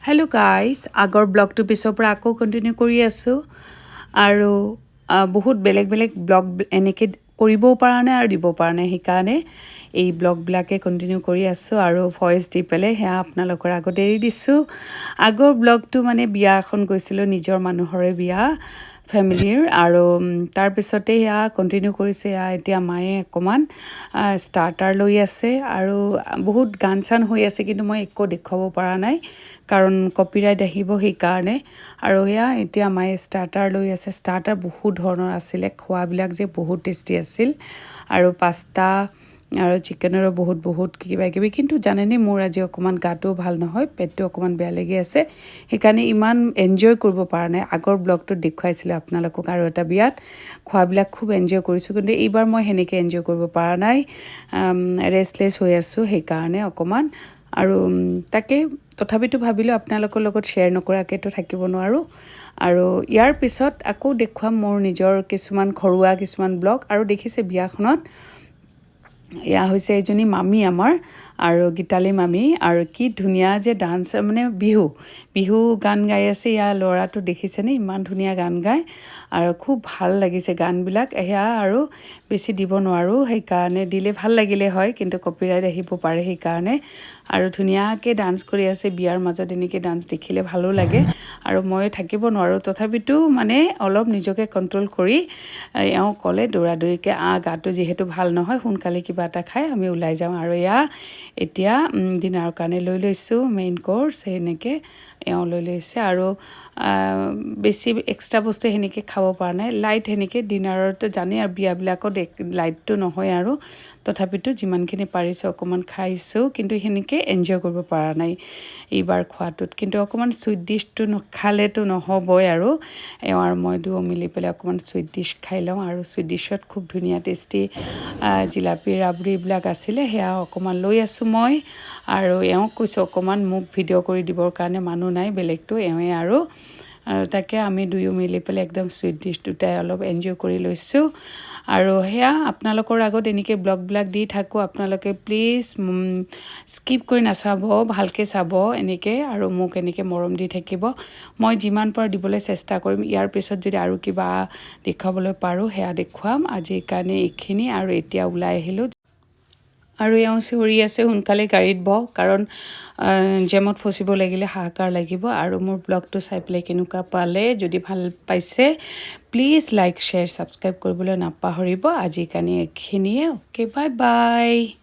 Hello' guys, আগৰ ব্লগটো পিছৰ পৰা আকৌ কণ্টিনিউ কৰি আছোঁ আৰু বহুত বেলেগ বেলেগ ব্লগ এনেকৈ কৰিবও পৰা নাই আৰু দিব পৰা নাই, সেইকাৰণে এই ব্লগবিলাকে কণ্টিনিউ কৰি আছোঁ আৰু ভইচ দি পেলাই সেয়া আপোনালোকৰ আগত এৰি দিছোঁ। আগৰ ব্লগটো মানে বিয়া এখন গৈছিলোঁ, নিজৰ মানুহৰে বিয়া ফেমিলিৰ, আৰু তাৰপিছতে এয়া কণ্টিনিউ কৰিছোঁ। এয়া এতিয়া মায়ে অকণমান ষ্টাৰ্টাৰ লৈ আছে আৰু বহুত গান চান হৈ আছে, কিন্তু মই একো দেখুৱাব পৰা নাই কাৰণ কপিৰাইট আহিব, সেইকাৰণে। আৰু এয়া এতিয়া মায়ে ষ্টাৰ্টাৰ লৈ আছে। ষ্টাৰ্টাৰ বহুত ধৰণৰ আছিলে, খোৱাবিলাক যে বহুত টেষ্টি আছিল, আৰু পাস্তা আৰু চিকেনৰো বহুত কিবা কিবি। কিন্তু জানেনে, মোৰ আজি অকণমান গাটো ভাল নহয়, পেটটো অকণমান বেয়া লাগি আছে, সেইকাৰণে ইমান এনজয় কৰিব পৰা নাই। আগৰ ব্লগটোত দেখুৱাইছিলোঁ আপোনালোকক আৰু এটা বিয়াত খোৱাবিলাক খুব এনজয় কৰিছোঁ, কিন্তু এইবাৰ মই সেনেকৈ এনজয় কৰিব পৰা নাই, ৰেষ্টলেছ হৈ আছোঁ সেইকাৰণে অকণমান। আৰু তাকে তথাপিতো ভাবিলোঁ আপোনালোকৰ লগত শ্বেয়াৰ নকৰাকৈতো থাকিব নোৱাৰোঁ, আৰু ইয়াৰ পিছত আকৌ দেখুৱাম মোৰ নিজৰ কিছুমান ঘৰুৱা কিছুমান ব্লগ। আৰু দেখিছে বিয়াখনত এয়া হৈছে এজনী মামী আমাৰ, আৰু গীতালি মামী, আৰু কি ধুনীয়া যে ডান্স, মানে বিহু গান গাই আছে। ইয়াৰ ল'ৰাটো দেখিছেনে, ইমান ধুনীয়া গান গায় আৰু খুব ভাল লাগিছে গানবিলাক। সেয়া আৰু বেছি দিব নোৱাৰোঁ, সেইকাৰণে দিলে ভাল লাগিলে হয়, কিন্তু কপিৰাইট আহিব পাৰে সেইকাৰণে। আৰু ধুনীয়াকৈ ডান্স কৰি আছে বিয়াৰ মাজত, এনেকৈ ডান্স দেখিলে ভালো লাগে, আৰু মই থাকিব নোৱাৰোঁ। তথাপিতো মানে অলপ নিজকে কণ্ট্ৰল কৰি এওঁ ক'লে দৌৰাদৌৰিকৈ গাটো যিহেতু ভাল নহয়, সোনকালে কিবা এটা খাই আমি ওলাই যাওঁ। আৰু এয়া এতিয়া ডিনাৰৰ কাৰণে লৈ লৈছোঁ মেইন ক'ৰ্ছ, সেনেকৈ এওঁ লৈ লৈছে, আৰু বেছি এক্সট্ৰা বস্তু সেনেকৈ খাব পৰা নাই, লাইট সেনেকৈ ডিনাৰত জানেই আৰু বিয়াবিলাকত লাইটটো নহয়, আৰু তথাপিতো যিমানখিনি পাৰিছোঁ অকণমান খাইছোঁ, কিন্তু সেনেকৈ এনজয় কৰিব পৰা নাই এইবাৰ খোৱাটোত। কিন্তু অকণমান চুইট ডিছটো খালেতো নহ'বই, আৰু এওঁ আৰু মই দুয়ো মিলি পেলাই অকণমান চুইট ডিছ খাই লওঁ। আৰু চুইট ডিছত খুব ধুনীয়া টেষ্টি জিলাপি ৰাবৰি এইবিলাক আছিলে, সেয়া অকণমান লৈ আছোঁ মই। আৰু এওঁক কৈছোঁ অকণমান মোক ভিডিঅ' কৰি দিবৰ কাৰণে, মানুহ নাই বেলেগটো এওঁৱে, আৰু তাকে আমি দুয়ো মিলি পেলাই একদম চুইট ডিছ দুটাই অলপ এনজয় কৰি লৈছোঁ। আৰু সেয়া আপোনালোকৰ আগত এনেকৈ ব্লগবিলাক দি থাকোঁ, আপোনালোকে প্লিজ স্কিপ কৰি নাচাব, ভালকৈ চাব এনেকৈ, আৰু মোক এনেকৈ মৰম দি থাকিব। মই যিমান পাৰোঁ দিবলৈ চেষ্টা কৰিম। ইয়াৰ পিছত যদি আৰু কিবা দেখুৱাবলৈ পাৰোঁ সেয়া দেখুৱাম। আজিৰ কাৰণে এইখিনি, আৰু এতিয়া ওলাই আহিলোঁ। আৰু এওঁ চিঞৰি আছে সোনকালে গাড়ীত বহ, কাৰণ জেমত ফচিব লাগিলে হাহাকাৰ লাগিব। আৰু মোৰ ব্লগটো চাই পেলাই কেনেকুৱা পালে, যদি ভাল পাইছে প্লিজ লাইক শ্বেয়াৰ ছাবস্ক্ৰাইব কৰিবলৈ নাপাহৰিব। আজিৰ কাৰণে এইখিনিয়ে, অ'কে, বাই বাই।